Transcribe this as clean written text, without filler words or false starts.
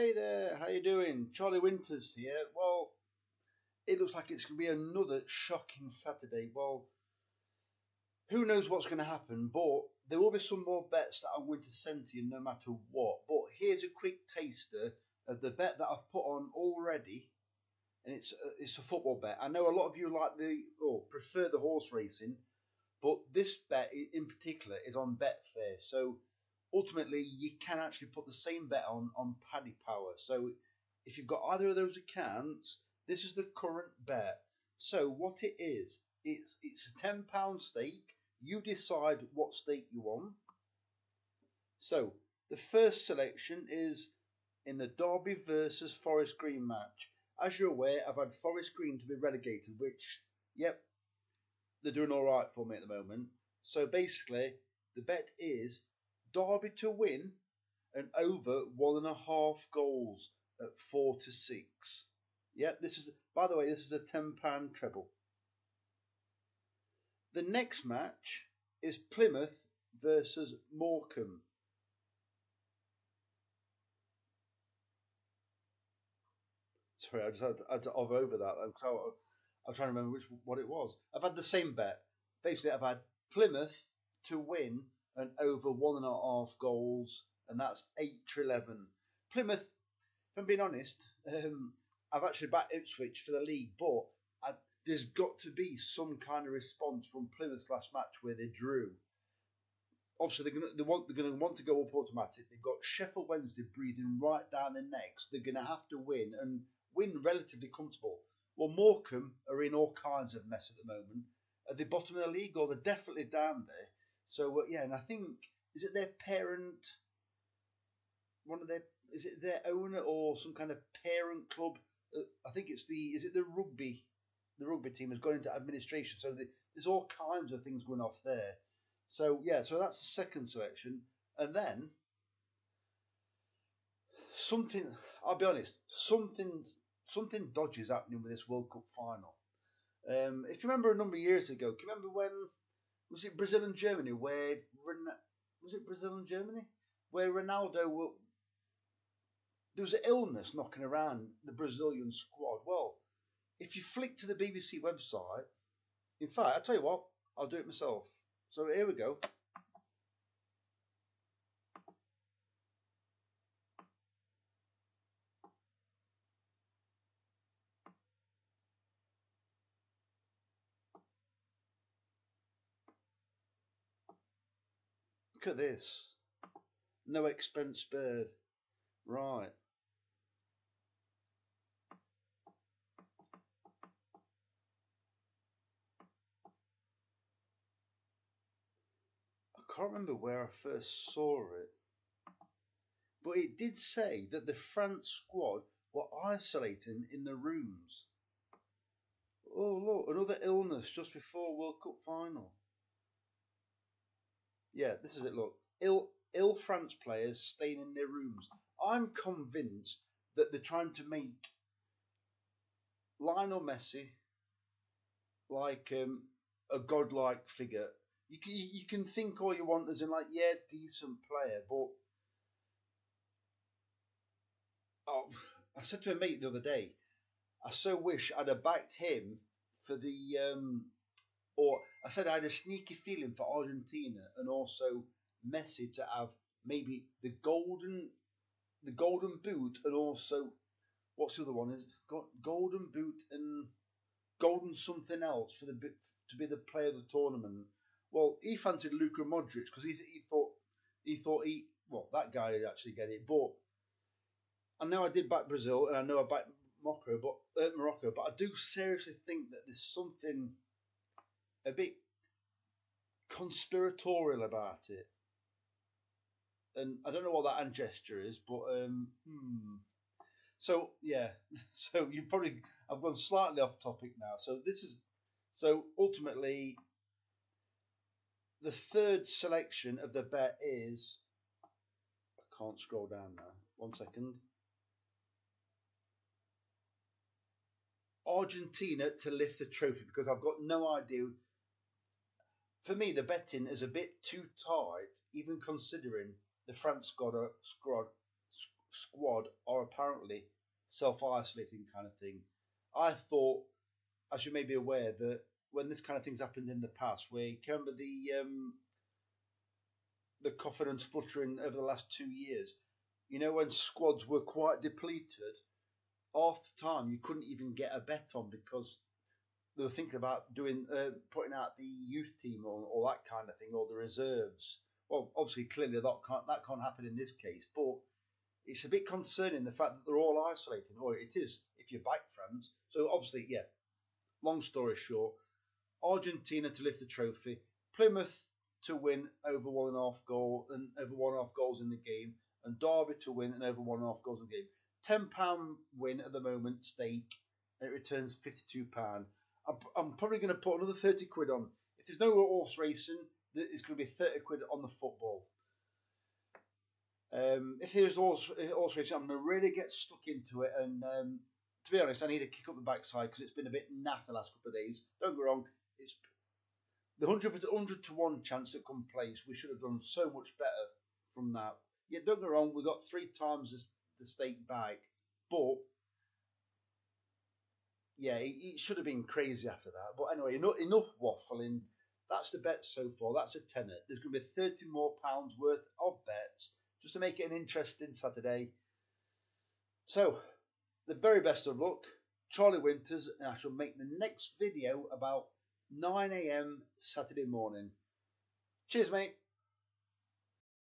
Hey there, how you doing? Charlie Winters here. Well, it looks like it's going to be another shocking Saturday. Well, who knows what's going to happen, but there will be some more bets that I'm going to send to you no matter what. But here's a quick taster of the bet that I've put on already, and it's a football bet. I know a lot of you like prefer the horse racing, but this bet in particular is on Betfair. So ultimately, you can actually put the same bet on Paddy Power. So if you've got either of those accounts, this is the current bet. So what it is, it's a £10 stake. You decide what stake you want. So the first selection is in the Derby versus Forest Green match. As you're aware, I've had Forest Green to be relegated, which, yep, they're doing all right for me at the moment. So basically, the bet is Derby to win and over 1.5 goals at 4-6. Yeah, this is, by the way, this is a £10 treble. The next match is Plymouth versus Morecambe. Sorry, I just had to over that because I'm trying to remember what it was. I've had the same bet. Basically, I've had Plymouth to win and over 1.5 goals, and that's 8-11. Plymouth, if I'm being honest, I've actually backed Ipswich for the league, but there's got to be some kind of response from Plymouth's last match where they drew. Obviously, they're going to want to go up automatic. They've got Sheffield Wednesday breathing right down their necks. They're going to have to win and win relatively comfortable. Well, Morecambe are in all kinds of mess at the moment. At the bottom of the league, or they're definitely down there. So yeah, and I think, is it their parent? Is it their owner or some kind of parent club? I think it's the rugby team has gone into administration. So there's all kinds of things going off there. So yeah, so that's the second selection, and then I'll be honest, something dodgy is happening with this World Cup final. If you remember a number of years ago, can you remember when was it Brazil and Germany where Ronaldo there was an illness knocking around the Brazilian squad. Well, if you flick to the BBC website, in fact, I'll tell you what, I'll do it myself. So here we go. Look at this. No expense spared. Right. I can't remember where I first saw it, but it did say that the France squad were isolating in the rooms. Oh look, another illness just before World Cup final. Yeah, this is it. Look, ill France players staying in their rooms. I'm convinced that they're trying to make Lionel Messi like a godlike figure. You can think all you want as in like, yeah, decent player, but I said to a mate the other day, I so wish I'd have backed him for or I said I had a sneaky feeling for Argentina and also Messi to have maybe the golden boot and also what's the other one is golden boot and golden something else to be the player of the tournament. Well, he fancied Luka Modric because he thought that guy would actually get it. But I know I did back Brazil and I know I backed Morocco, but I do seriously think that there's something a bit conspiratorial about it. And I don't know what that hand gesture is, but So yeah, so I've gone slightly off topic now. So ultimately the third selection of the bet is, I can't scroll down now. 1 second. Argentina to lift the trophy because I've got no idea. For me, the betting is a bit too tight, even considering the France squad are apparently self-isolating kind of thing. I thought, as you may be aware, that when this kind of thing's happened in the past, where you remember the coughing and spluttering over the last 2 years, you know, when squads were quite depleted, half the time you couldn't even get a bet on because they were thinking about doing putting out the youth team or that kind of thing, or the reserves. Well, obviously, clearly that can't happen in this case, but it's a bit concerning the fact that they're all isolating, or it is if you're bike friends. So obviously, yeah. Long story short, Argentina to lift the trophy, Plymouth to win over 1.5 goals in the game, and Derby to win and over 1.5 goals in the game. £10 win at the moment, stake, and it returns £52. I'm probably going to put another 30 quid on. If there's no horse racing, it's going to be 30 quid on the football. If there's horse racing, I'm going to really get stuck into it. And to be honest, I need to kick up the backside because it's been a bit naff the last couple of days. Don't get wrong, it's the 100 to 1 chance that come place. We should have done so much better from that. Yeah, don't get wrong, we got 3 times the stake back, but yeah, it should have been crazy after that. But anyway, enough waffling. That's the bet so far. That's a tenner. There's going to be 30 more pounds worth of bets just to make it an interesting Saturday. So, the very best of luck, Charlie Winters, and I shall make the next video about 9 AM Saturday morning. Cheers, mate.